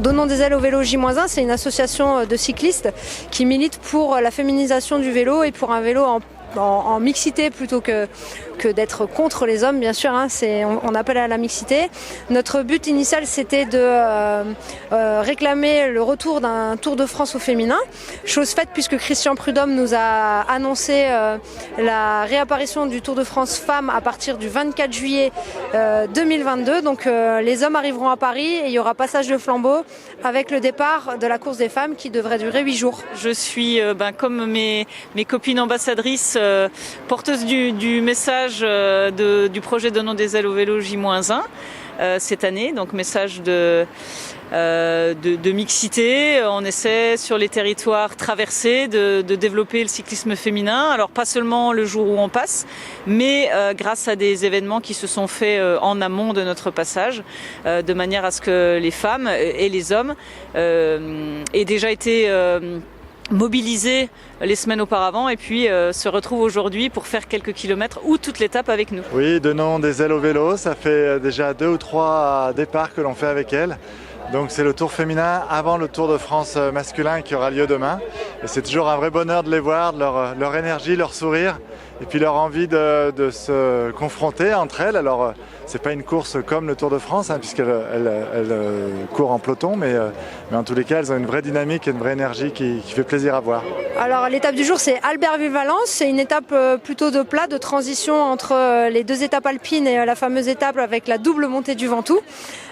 Donnons des ailes au vélo J-1, c'est une association de cyclistes qui milite pour la féminisation du vélo et pour un vélo en mixité plutôt que d'être contre les hommes, bien sûr, hein, on appelle à la mixité. Notre but initial, c'était de réclamer le retour d'un Tour de France au féminin, chose faite puisque Christian Prudhomme nous a annoncé la réapparition du Tour de France femmes à partir du 24 juillet 2022. Donc les hommes arriveront à Paris et il y aura passage de flambeau avec le départ de la course des femmes qui devrait durer 8 jours. Je suis, comme mes copines ambassadrices, porteuse du message du projet Donnons des ailes au vélo J-1 cette année, donc message de mixité. On essaie sur les territoires traversés de développer le cyclisme féminin, alors pas seulement le jour où on passe, mais grâce à des événements qui se sont faits en amont de notre passage, de manière à ce que les femmes et les hommes aient déjà été mobilisés les semaines auparavant et puis se retrouvent aujourd'hui pour faire quelques kilomètres ou toute l'étape avec nous. Oui, donnons des ailes au vélo, ça fait déjà 2 ou 3 départs que l'on fait avec elles. Donc c'est le Tour féminin avant le Tour de France masculin qui aura lieu demain. Et c'est toujours un vrai bonheur de les voir, de leur énergie, leur sourire et puis leur envie de se confronter entre elles. Alors c'est pas une course comme le Tour de France puisqu'elles courent en peloton, mais en tous les cas elles ont une vraie dynamique et une vraie énergie qui fait plaisir à voir. Alors l'étape du jour c'est Albertville-Valence, c'est une étape plutôt de plat, de transition entre les 2 étapes alpines et la fameuse étape avec la double montée du Ventoux.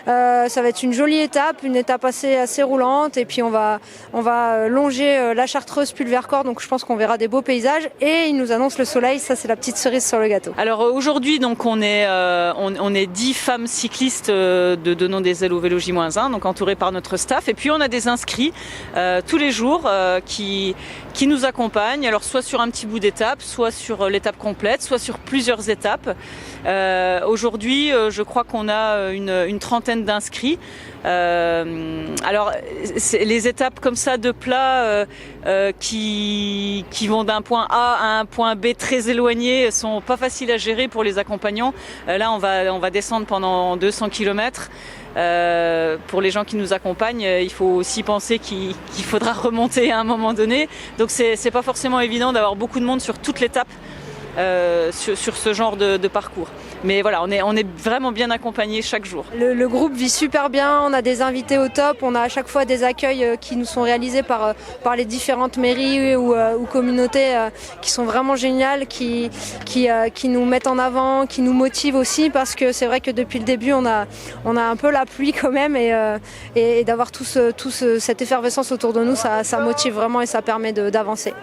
Ça va être une jolie étape, une étape assez roulante et puis on va longer la Chartreuse puis le Vercors, donc je pense qu'on verra des beaux paysages et il nous annonce le soleil, ça c'est la petite cerise sur le gâteau. Alors aujourd'hui donc on est 10 femmes cyclistes de Donnons des ailes au vélo J-1, donc entourées par notre staff et puis on a des inscrits tous les jours qui nous accompagnent, alors soit sur un petit bout d'étape, soit sur l'étape complète, soit sur plusieurs étapes. Aujourd'hui je crois qu'on a une trentaine d'inscrits. Alors les étapes comme ça de plat qui vont d'un point A à un point B très éloigné sont pas faciles à gérer pour les accompagnants. Là on va descendre pendant 200 km. Pour les gens qui nous accompagnent, il faut aussi penser qu'il faudra remonter à un moment donné. Donc c'est pas forcément évident d'avoir beaucoup de monde sur toute l'étape. Sur ce genre de parcours. Mais voilà, on est vraiment bien accompagnés chaque jour. Le groupe vit super bien, on a des invités au top, on a à chaque fois des accueils qui nous sont réalisés par les différentes mairies ou communautés qui sont vraiment géniales, qui nous mettent en avant, qui nous motivent aussi parce que c'est vrai que depuis le début on a un peu la pluie quand même et d'avoir toute cette effervescence autour de nous, ça motive vraiment et ça permet d'avancer.